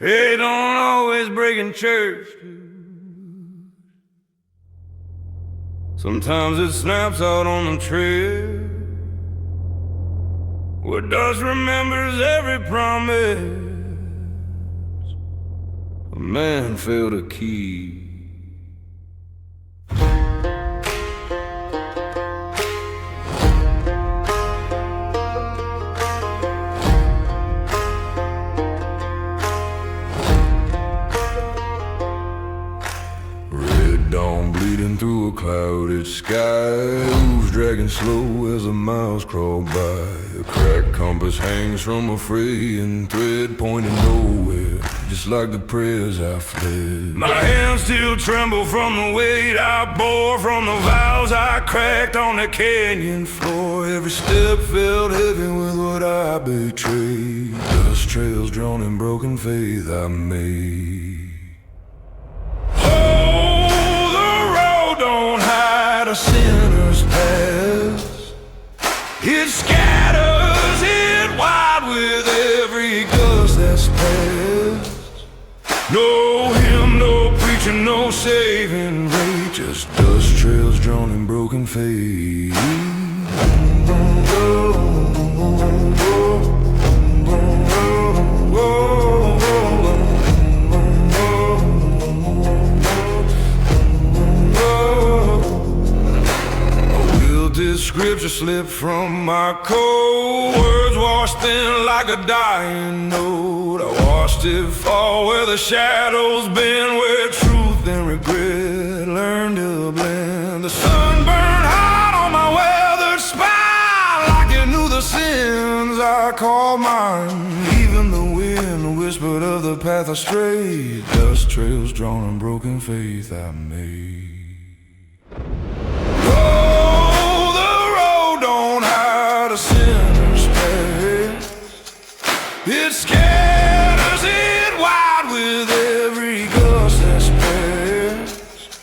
They don't always break in church. Sometimes it snaps out on the trail, where dust remembers every promise a man failed to keep. Bleeding through a clouded sky, who's dragging slow as a mouse crawl by. A cracked compass hangs from a fraying thread, pointing nowhere, just like the prayers I fled. My hands still tremble from the weight I bore, from the vows I cracked on the canyon floor. Every step felt heavy with what I betrayed, dust trails drawn in broken faith I made. A sinner's past, it scatters it wide with every gust that's passed. No hymn, no preaching, no saving rate, just dust trails drawn in broken faith. Scripture slipped from my code, words washed thin like a dying note. I watched it fall where the shadows been, where truth and regret learned to blend. The sun burned hot on my weathered spine, like it knew the sins I called mine. Even the wind whispered of the path I strayed, dust trails drawn in broken faith I made. A sinner's past, it scatters it wide with every gust that's passed.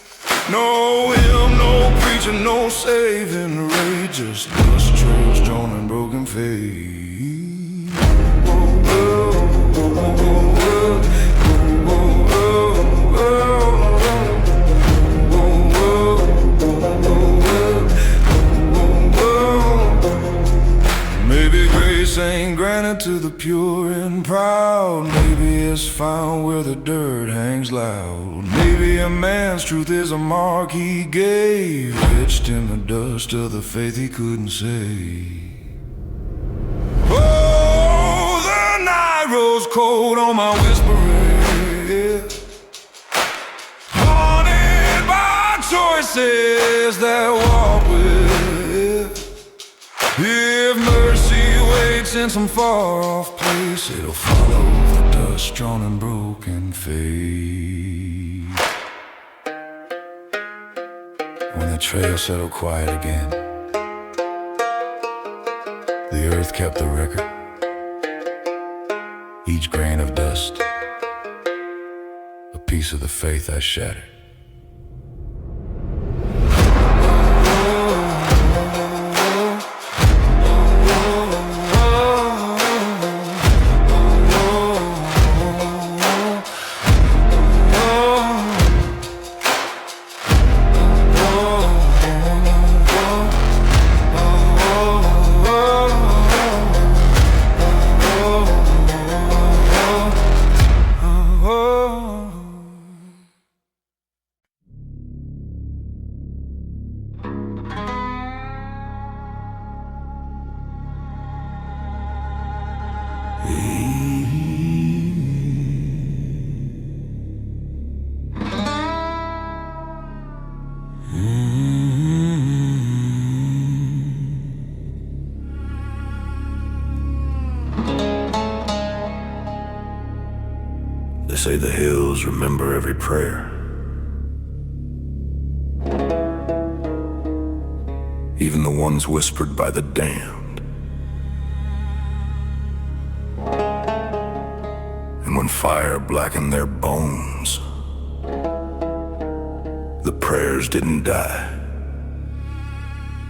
No hymn, no preaching, no saving rate, just dust trails drawn in broken faith. Ain't granted to the pure and proud. Maybe it's found where the dirt hangs loud. Maybe a man's truth is a mark he gave, etched in the dust of the faith he couldn't save. Oh, the night rose cold on my whispering, haunted by choices that walk with. If mercy waits in some far-off place, it'll follow the dust drawn in broken faith. When the trail settled quiet again, the earth kept the record. Each grain of dust, a piece of the faith I shattered. They say the hills remember every prayer, even the ones whispered by the damned. And when fire blackened their bones, the prayers didn't die.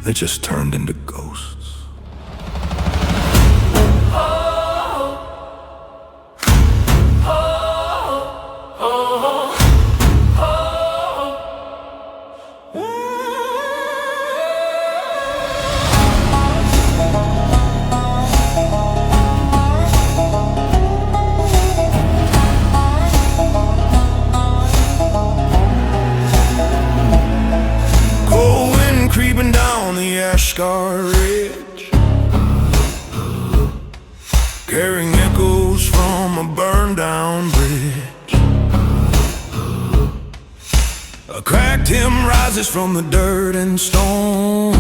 They just turned into ghosts. Oh, oh, graveyard rich, carrying echoes from a burned down bridge. A cracked hymn rises from the dirt and stone,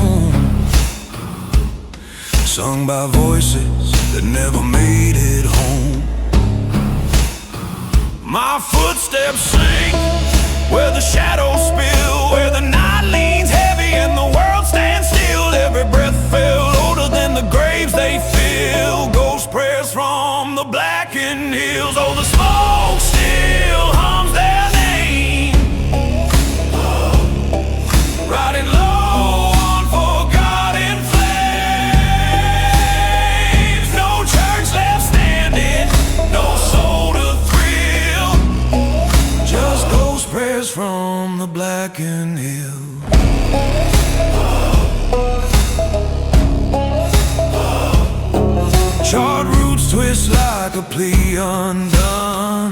sung by voices that never made it home. My footsteps sink where the shadows spill, where the night leans heavy and the world stands still. Every breath felt older than the graves they fill. Ghost prayers from the blackened hills. Oh, the smoke still hums their name, riding low on forgotten flames. No church left standing, no soul to thrill, just ghost prayers from the blackened hills. Charred roots twist like a plea undone,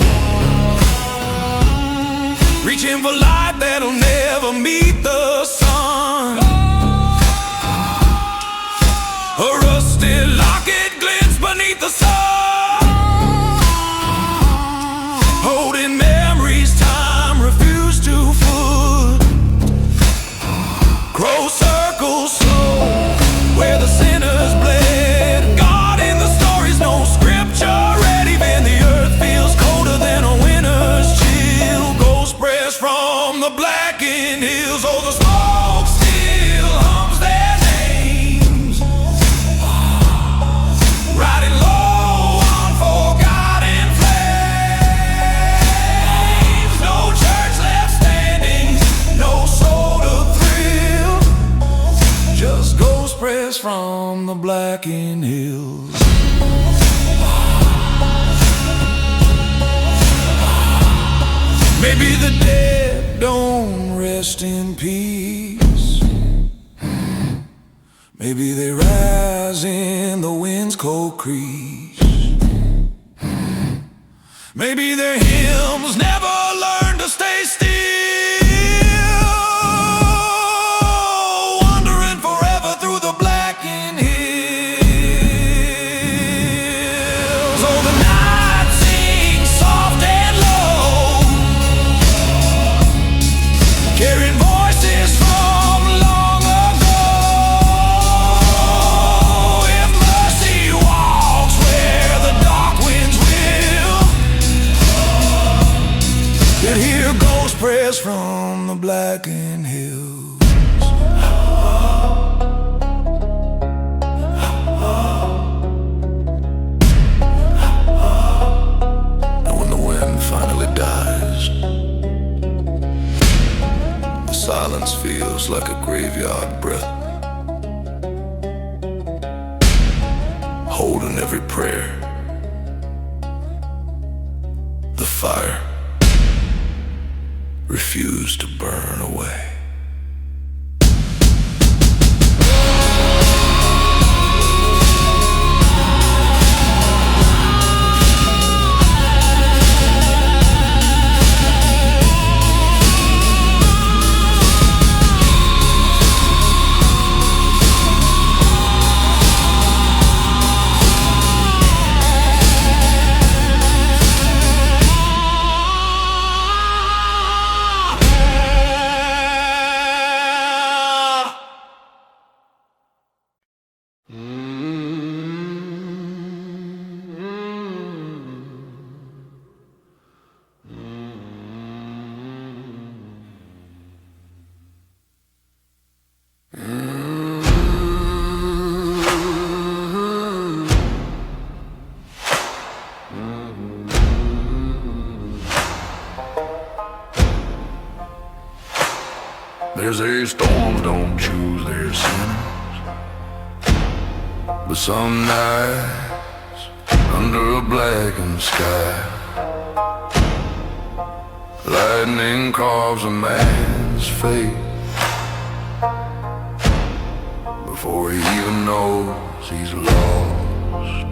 reaching for light that'll never meet the sun. A rusted locket glints beneath the sun, holding memories time refused to foot. Crow circles slow where the sinners bled. God in the stories, no scripture read. Even the earth feels colder than a winter's chill. Ghost prayers from the blackened hills. Oh, the smoke still hums their names, riding low on forgotten flames. No church left standing, no soul to thrill, just ghost prayers from the blackened hills. Maybe the dead don't rest in peace, maybe they rise in the wind's cold crease. Maybe their hymns never learn to stay still, wandering forever through the blackened hills. Oh, the night sings soft and low, carrying voices from long ago. If mercy walks where the dark winds will, you'll hear ghost prayers from the blackened hills. And when the wind finally dies, the silence feels like a graveyard breath, holding every prayer. The fire refused to burn away. There's a storm, don't choose their sinners, but some nights under a blackened sky, lightning carves a man's fate before he even knows he's lost.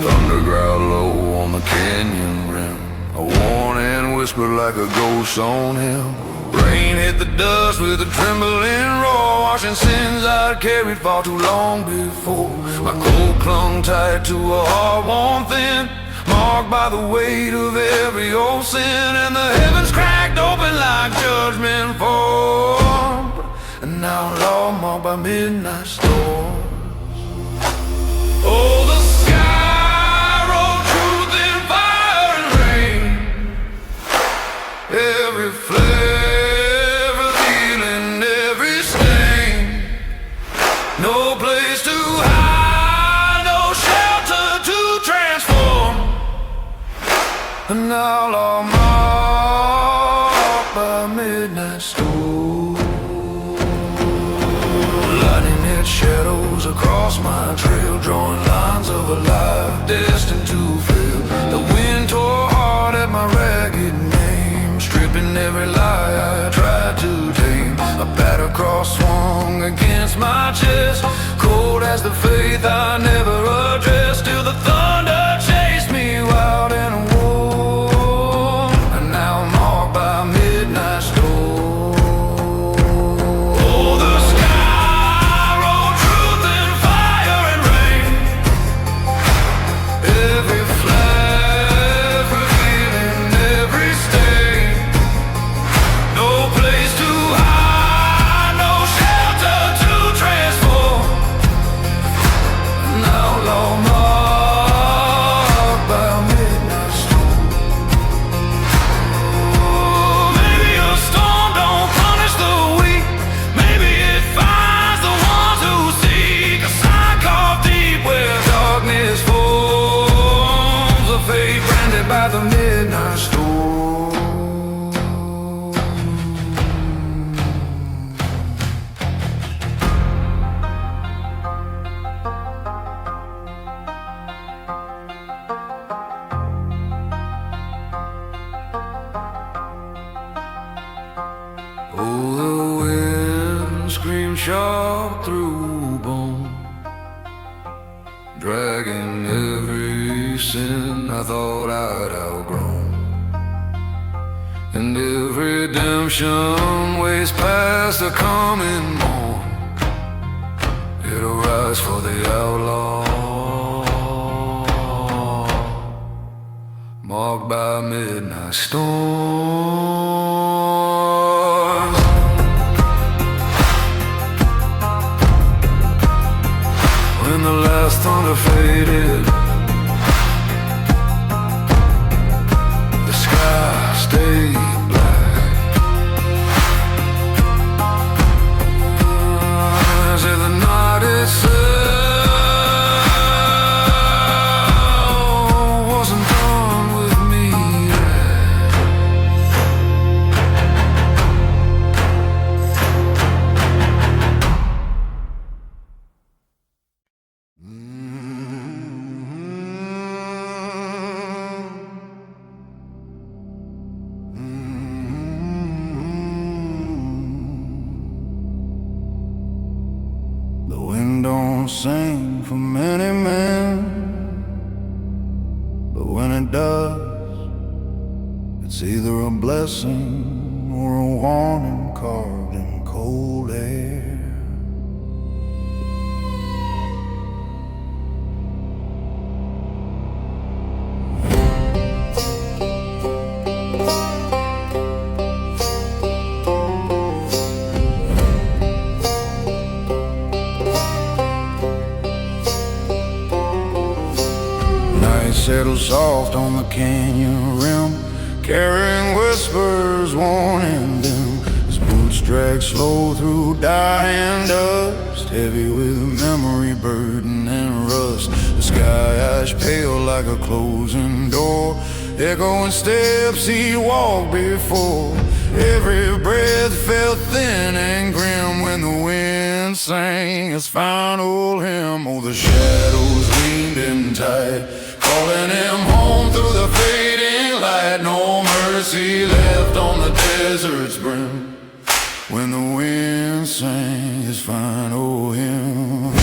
Thunder growl low on the canyon rim, a warning whisper like a ghost on him. Rain the dust with a trembling roar, washing sins I'd carried far too long before. My coat clung tight to a heart worn thin, marked by the weight of every old sin, and the heavens cracked open like judgment formed. An outlaw marked by midnight storms. Oh, the sky wrote truth in fire and rain, every flare revealing every stain. No place to hide, no shelter to transform. An outlaw marked by midnight storm. Lightning hit shadows across my trail, drawing lines of a life destined to fail. The wind tore hard at my ragged name, stripping every lie I tried to tame. A battered cross swung against my chest, cold as the faith I never addressed, till the thunder chased me wild and warm. And now I'm marked by midnight storm. Oh, the sky wrote truth in fire and rain, every flag revealing every stain. No place to hide, no shelter to transform. An outlaw marked by midnight storm. Maybe a storm don't punish the weak, maybe it finds the ones who seek a sign carved deep where darkness forms, a fate branded by the midnight storm. Oh, the wind screams sharp through bone, dragging every sin I thought I'd outgrown. And if redemption waits past the coming morn, it'll rise for the outlaw, marked by midnight storms. When the last thunder faded, the sky stayed black, as if the night itself wasn't done with me yet. The wind don't sing for many men, but when it does, it's either a blessing or a warning carved in cold air. Night settles soft on the canyon rim, carrying whispers warning them as boots drag slow through dying dust, heavy with memory, burden and rust. The sky ash pale like a closing door, echoing steps he walked before. Every breath felt thin and grim when the wind sang his final hymn. Oh, the shadows leaned in tight, calling him home through the fading light. No mercy left on the desert's brim when the wind sang his final hymn.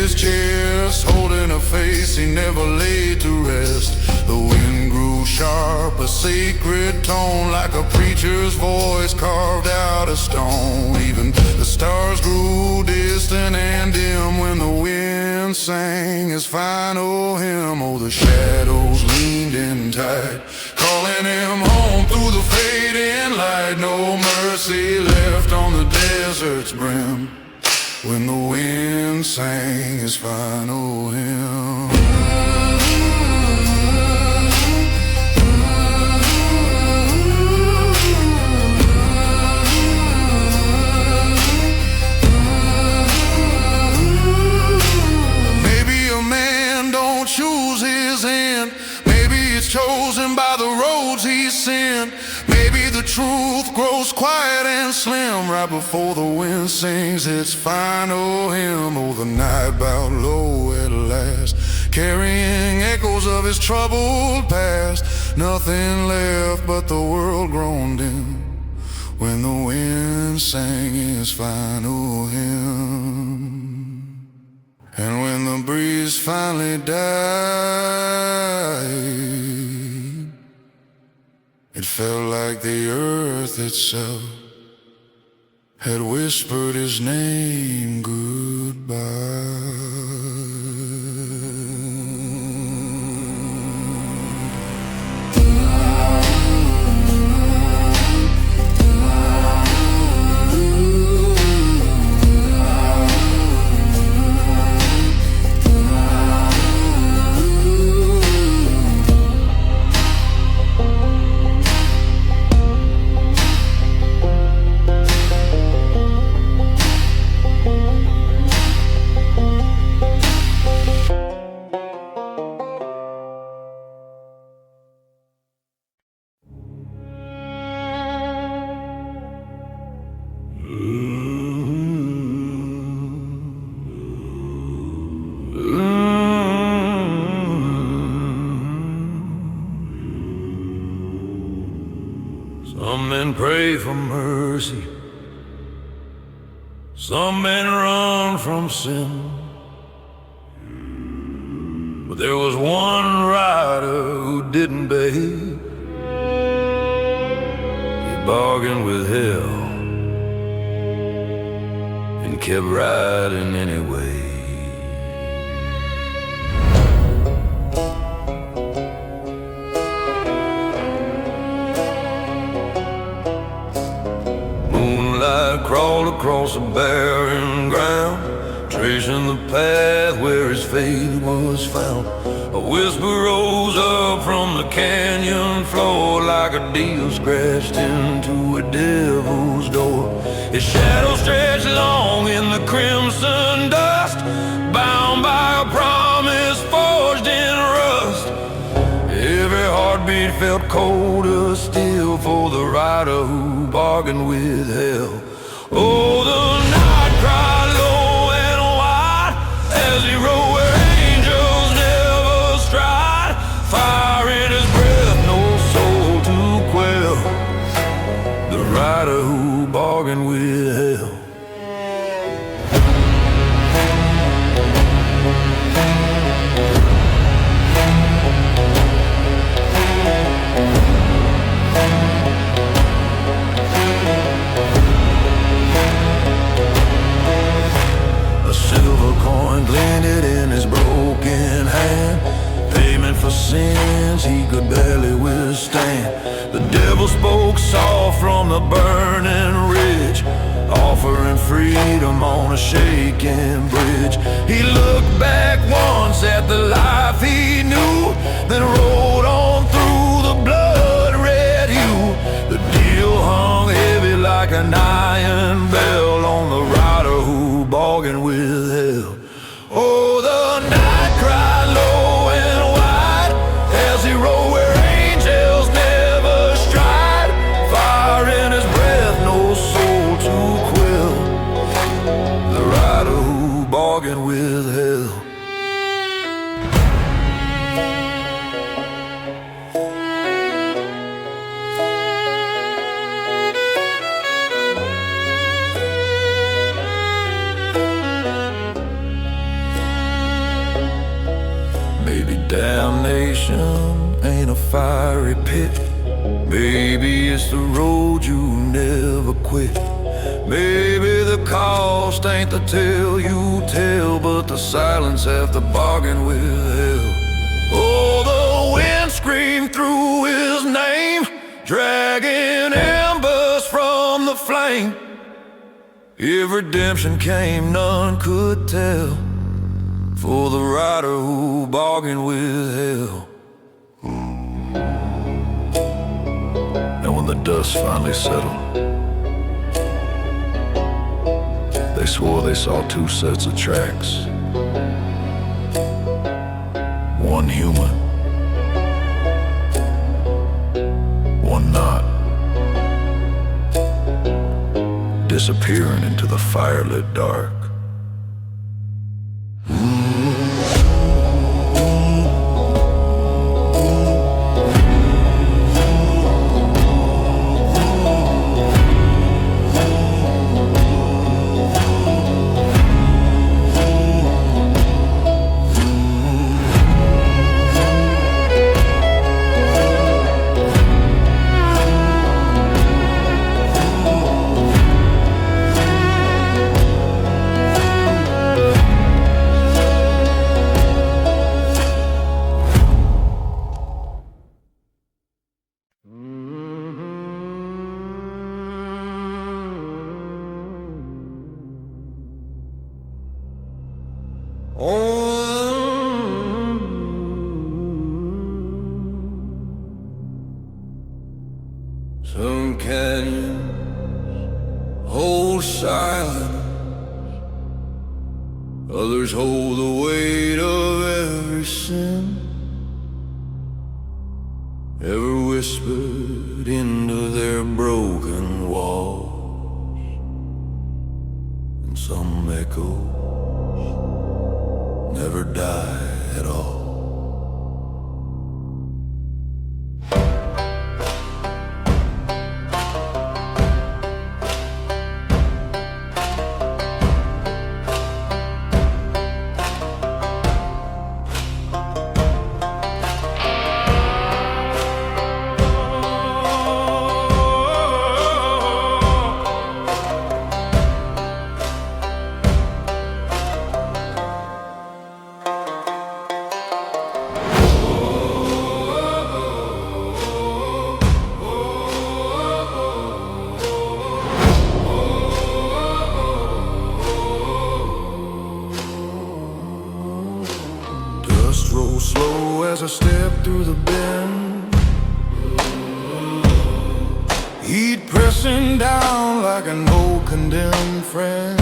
his chest, holding a face he never laid to rest. The wind grew sharp, a sacred tone, like a preacher's voice carved out of stone. Even the stars grew distant and dim when the wind sang his final hymn. Oh, the shadows leaned in tight, calling him home through the fading light. No mercy left on the desert's brim when the wind sang his final hymn. Maybe a man don't choose his end, maybe it's chosen by the roads he's sent. Maybe the truth grows quiet and slim right before the wind sings its final hymn. Oh, the night bowed low at last, carrying echoes of his troubled past. Nothing left but the world grown dim when the wind sang his final hymn. And when the breeze finally died, it felt like the earth itself had whispered his name goodbye. Some men pray for mercy, some men run from sin, but there was one rider who didn't beg. He bargained with hell and kept riding anyway. Crawled across the barren ground, tracing the path where his fate was found. A whisper rose up from the canyon floor, like a deal scratched into a devil's door. His shadow stretched long in the crimson dust, bound by a promise forged in rust. Every heartbeat felt colder still for the rider who bargained with hell. Oh, the night cried low and wide as he rode where angels never stride. Fire in his breath, no soul to quell. The rider who bargained with hell. Glinted in his broken hand, payment for sins he could barely withstand. The devil spoke soft from the burning ridge, offering freedom on a shaking bridge. He looked back once at the life he knew, then rode on through the blood-red hue. The deal hung heavy like an iron bell on the rider who bargained with hell. Oh, the night cried low and wide as he rode where angels never stride. Fire in his breath, no soul to quell. The rider who bargained with hell. destination ain't a fiery pit. Maybe it's the road you never quit. Maybe the cost ain't the tale you tell, but the silence half the bargain with hell. Oh, the wind screamed through his name, dragging embers from the flame. If redemption came, none could tell, for the rider who bargained with hell. And when the dust finally settled, they swore they saw two sets of tracks. One human, one not, disappearing into the firelit dark. Some canyons hold silence, others hold the weight of every sin ever whispered into their broken walls, and some echoes never die at all. Roll slow as I step through the bend, heat pressing down like an old condemned friend.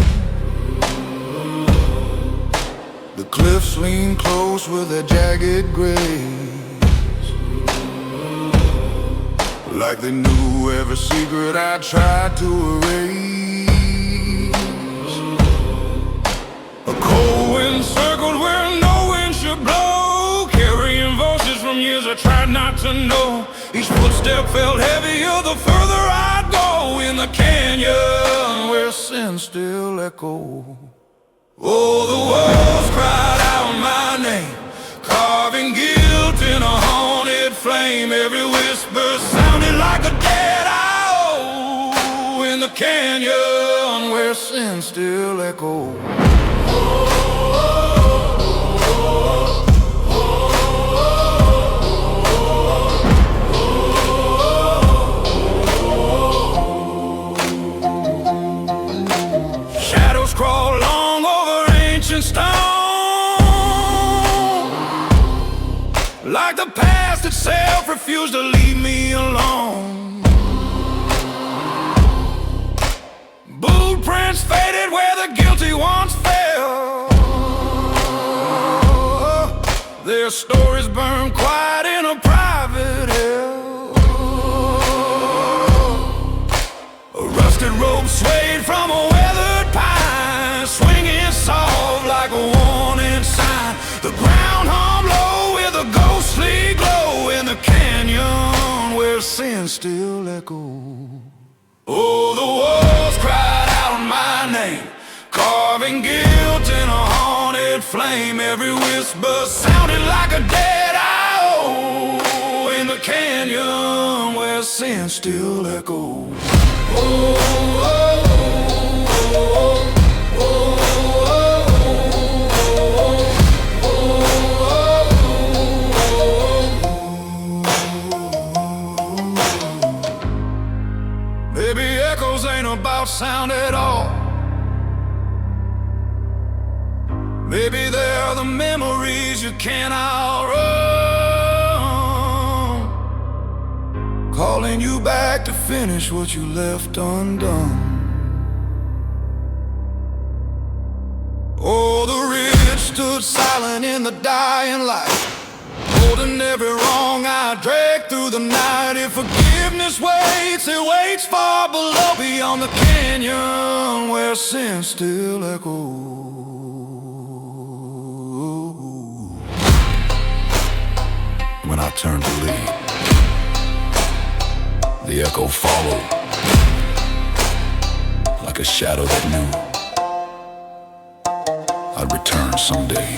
The cliffs lean close with their jagged grace, like they knew every secret I tried to erase. A cold wind circled where no wind should blow, carrying voices from years I tried not to know. Each footstep felt heavier the further I'd go, in the canyon where sin still echoed. Oh, the walls cried out my name, carving guilt in a haunted flame. Every whisper sounded like a dead owl in the canyon where sin still echoed. Shadows crawl long over ancient stone, like the past itself refused to leave me alone. Boot prints faded where the guilty once fell, their stories burn quiet in a private hell. A rusted rope swayed from a weathered pine, swinging soft like a warning sign. The ground hum low with a ghostly glow in the canyon where sin still echoes. Oh, the walls cried out my name, carving guilt in a haunted flame. Every whisper sounded like a dead owl oh, in the canyon where sin still echoes. Oh, oh, oh, oh, oh. Baby, echoes ain't about sound at all. Maybe they're the memories you can't outrun, calling you back to finish what you left undone. Oh, the rich stood silent in the dying light, holding every wrong I dragged through the night. If forgiveness waits, it waits far below, beyond the canyon where sin still echoes. When I turned to leave, the echo followed, like a shadow that knew I'd return someday.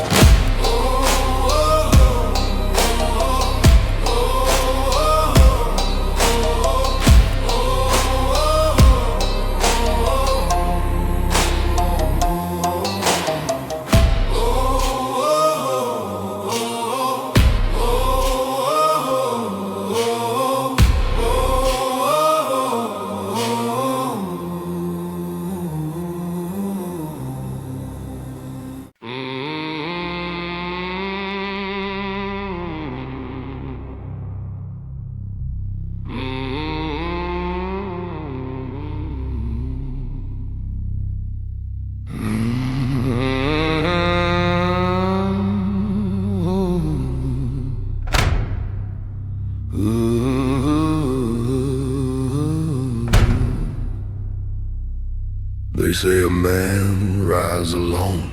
They say a man rides alone,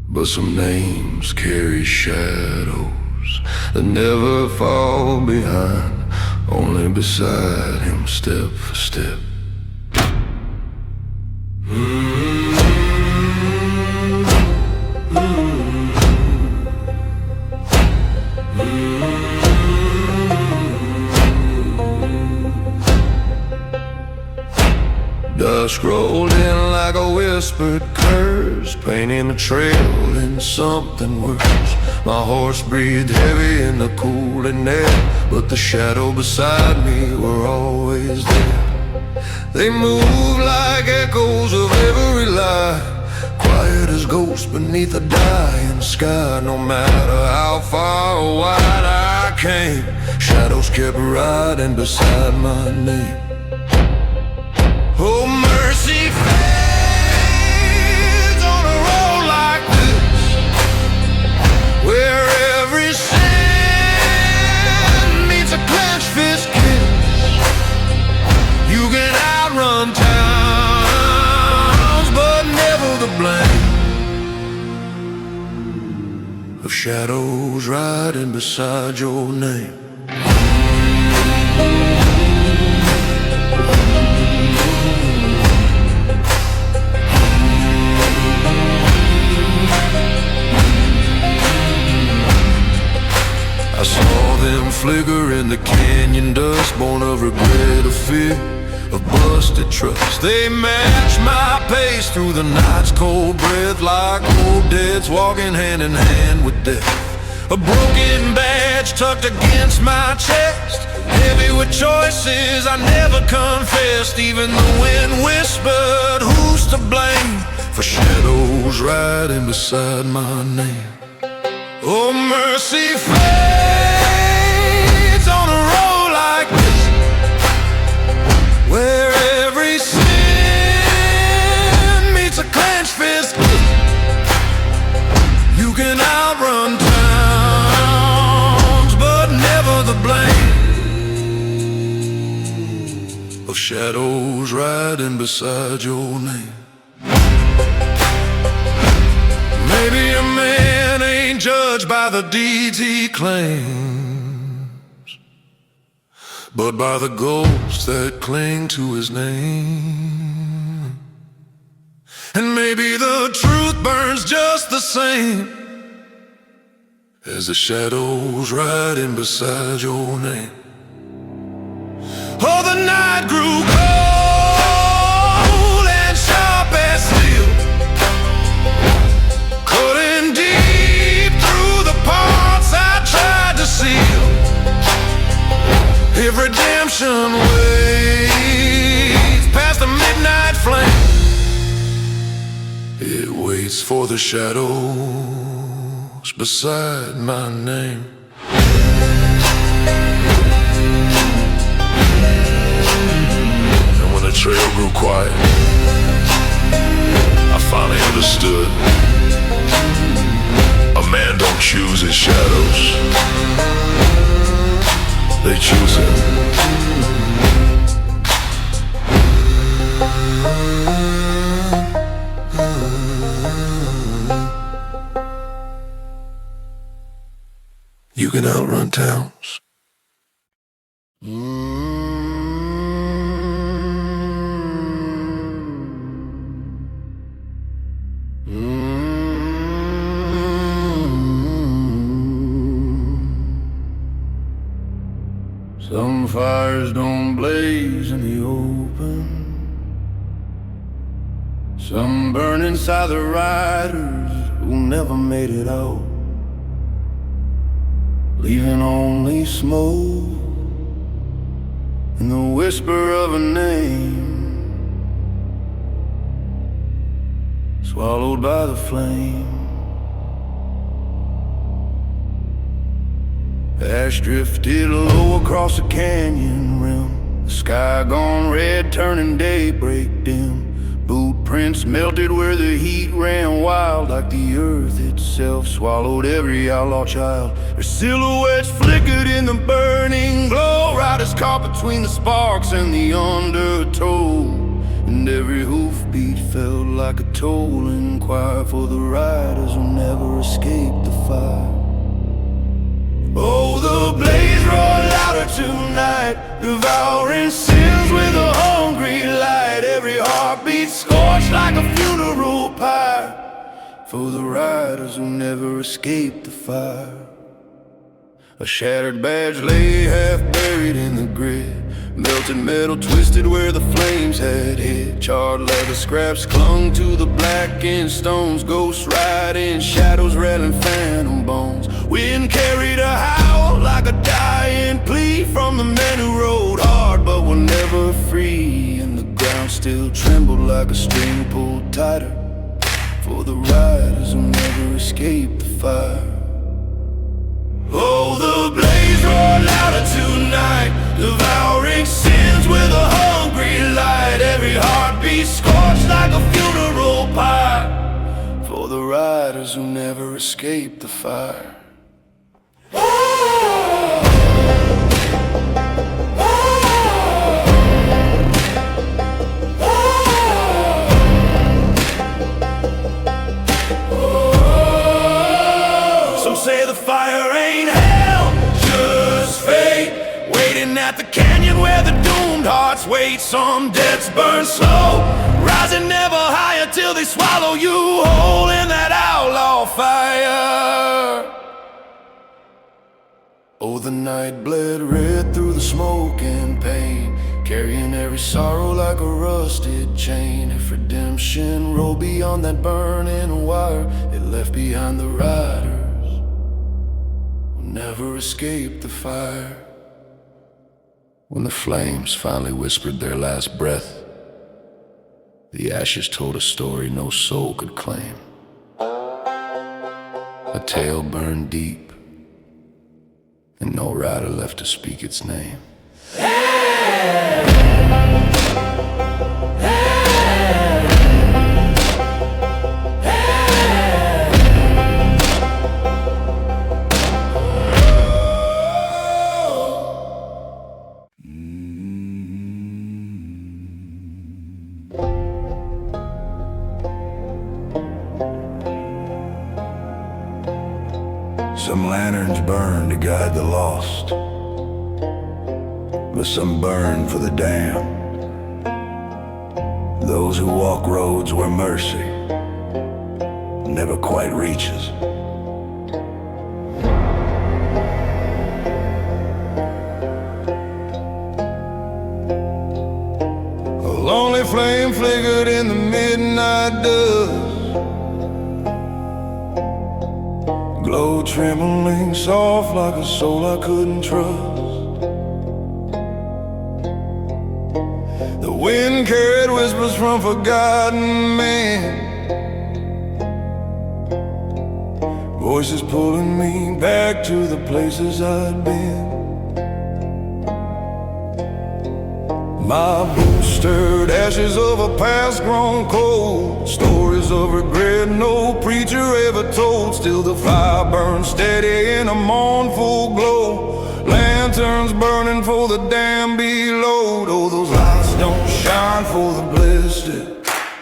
but some names carry shadows that never fall behind, only beside him step for step. Dusk rolled in like a whispered curse, painting a trail in something worse. My horse breathed heavy in the cooling air, but the shadow beside me were always there. They moved like echoes of every lie, quiet as ghosts beneath a dying sky. No matter how far or wide I came, shadows kept riding beside my name. Oh, mercy fades on a road like this, where every sin meets a clenched fist kiss. You can outrun towns, but never the blame of shadows riding beside your name. I saw them flicker in the canyon dust, born of regret, of fear, of busted trust. They matched my pace through the night's cold breath, like old deads walking hand in hand with death. A broken badge tucked against my chest, heavy with choices I never confessed. Even the wind whispered, who's to blame for shadows riding beside my name? Oh, mercy fades on a road like this, where every sin meets a clenched fist. You can outrun towns, but never the blame of shadows riding beside your name. Maybe a man ain't judged by the deeds he claims, but by the ghosts that cling to his name. And maybe the truth burns just the same as the shadows riding beside your name. Oh, the night grew cold and sharp as steel, cutting deep through the parts I tried to seal. If redemption waits past the midnight flame, it waits for the shadows beside my name. And when the trail grew quiet, I finally understood. A man don't choose his shadows, they choose him. You can outrun towns. Some fires don't blaze in the open, some burn inside the riders who never made it out, leaving only smoke and the whisper of a name, swallowed by the flame. Ash drifted low across the canyon rim, the sky gone red, turning daybreak dim. Boot prints melted where the heat ran wild, like the earth itself swallowed every outlaw child. Their silhouettes flickered in the burning glow, riders caught between the sparks and the undertow, and every hoofbeat felt like a tolling choir for the riders who never escaped the fire. Oh, the blaze roared louder tonight, devouring sins with a hungry light. Every heartbeat scorched like a funeral pyre for the riders who never escaped the fire. A shattered badge lay half buried in the grid, melted metal twisted where the flames had hit. Charred leather scraps clung to the blackened stones, ghosts riding, shadows rattling phantom bones. Wind carried a howl like a dying plea from the men who rode hard but were never free, and the ground still trembled like a string pulled tighter for the riders who never escaped the fire. Oh, the blaze roared louder tonight, devouring sins with a hungry light. Every heartbeat scorched like a funeral pyre for the riders who never escaped the fire. Some say the fire ain't hell, just fate, waiting at the canyon where the doomed hearts wait. Some deaths burn slow, rising never higher till they swallow you whole in that outlaw fire. Oh, the night bled red through the smoke and pain, carrying every sorrow like a rusted chain. If redemption rolled beyond that burning wire, it left behind the riders who never escaped the fire. When the flames finally whispered their last breath, the ashes told a story no soul could claim, a tale burned deep, and no rider left to speak its name. Some lanterns burn to guide the lost, but some burn for the damned, those who walk roads where mercy never quite reaches. midnight dust. Glow trembling soft like a soul I couldn't trust. The wind carried whispers from forgotten men, voices pulling me back to the places I'd been. My boots stirred ashes of a past grown cold, stories of regret no preacher ever told. Still the fire burns steady in a mournful glow, lanterns burning for the damned below. Oh, those lights don't shine for the blessed,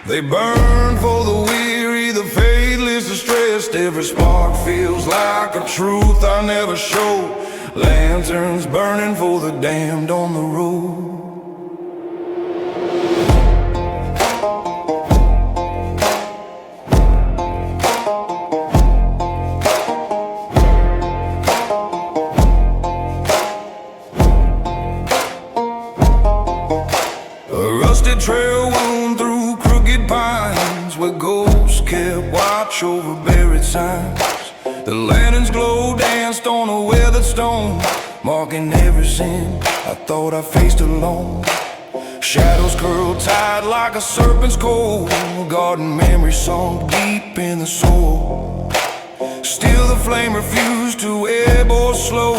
they burn for the weary, the faithless, the stressed. Every spark feels like a truth I never showed, lanterns burning for the damned on the road. Trail wound through crooked pines, where ghosts kept watch over buried signs. The lanterns glow danced on a weathered stone, marking every sin I thought I faced alone. Shadows curled tight like a serpent's coil, guarding memory sunk deep in the soul. Still the flame refused to ebb or slow,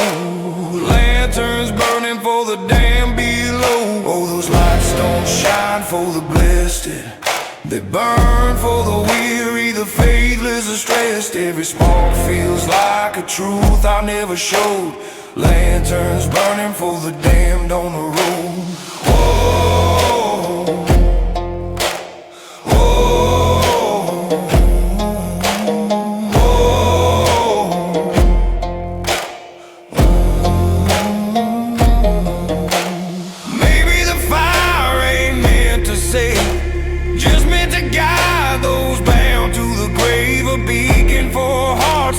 lanterns burning for the damned below. Oh, those lights don't shine for the blessed, they burn for the weary, the faithless, the stressed. Every spark feels like a truth I never showed, lanterns burning for the damned on the road. Whoa, whoa.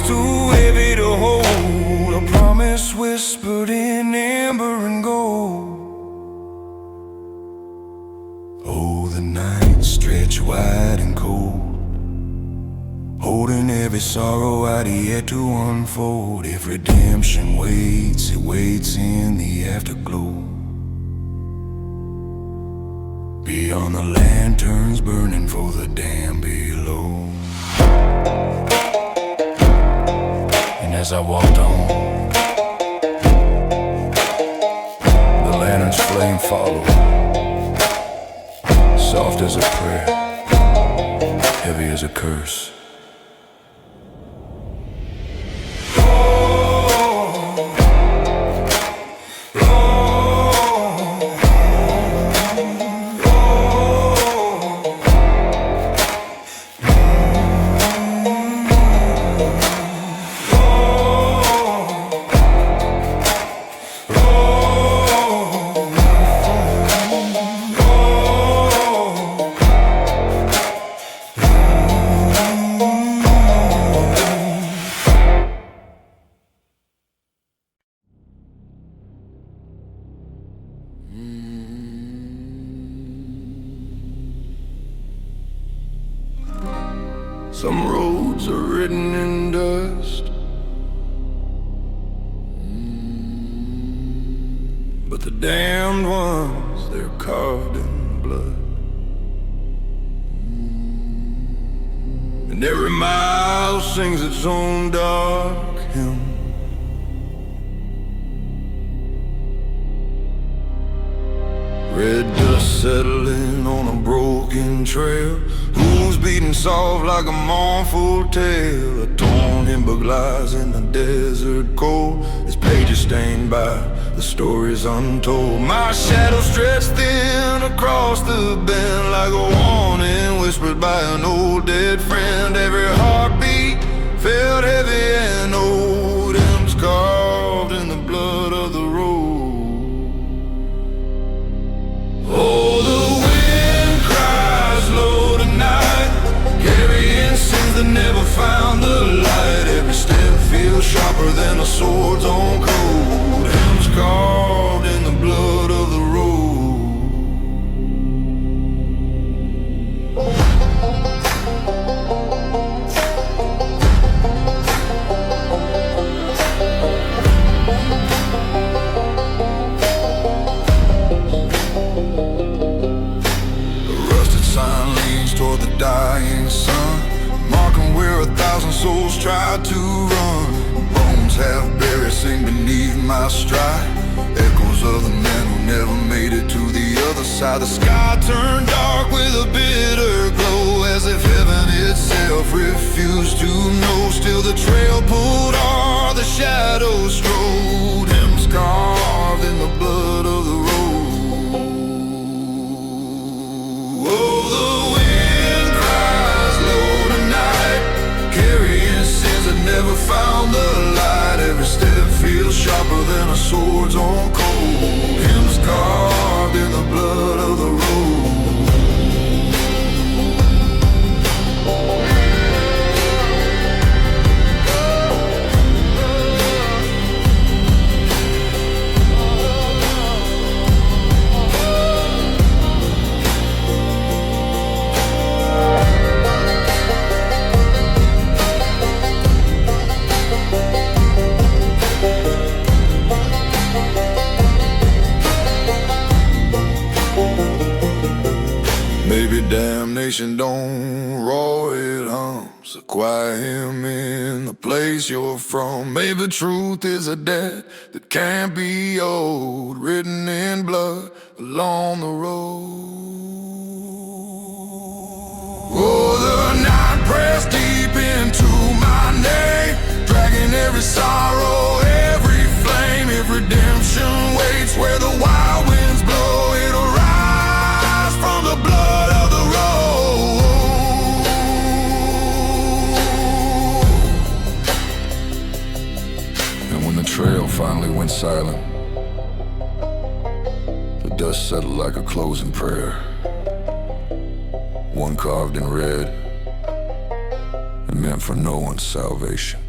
Too heavy to hold, a promise whispered in amber and gold. Oh, the night stretched wide and cold, holding every sorrow I'd yet to unfold. If redemption waits, it waits in the afterglow, beyond the lanterns burning for the damned below. As I walked on, the lantern's flame followed, soft as a prayer, heavy as a curse. Some roads are written in dust, but the damned ones, they're carved in blood. And every mile sings its own dark hymn. Red dust settling on a broken trail, hooves beating soft like a mournful tale. A torn ember lies in the desert cold, its pages stained by the stories untold. My shadow stretched thin across the bend, like a warning whispered by an old dead friend. Every heartbeat felt heavy and old, hymns carved in the blood of the road. Oh, the wind cries low tonight, carrying sins that never found the light. Every step feels sharper than a sword's own code, hymns carved in the blood of the road. souls tried to run. Bones half buried sing beneath my stride. Echoes of the men who never made it to the other side. The sky turned dark with a bitter glow, as if heaven itself refused to know. Still the trail pulled on, the shadows strode. Hymns carved in the blood of the road. Oh, the wind cries low tonight, carrying sins that never found the light. Every step feels sharper than a sword's on cold. Hymns carved in the blood of the road. Maybe damnation don't roar, it hums. Acquire him in the place you're from. Maybe truth is a debt that can't be owed, written in blood along the road. Oh, the night pressed deep into my name, dragging every sorrow, every flame. If redemption waits where the wild winds blow, it'll rise from the blood of the road. And when the trail finally went silent, the dust settled like a closing prayer, one carved in red and meant for no one's salvation.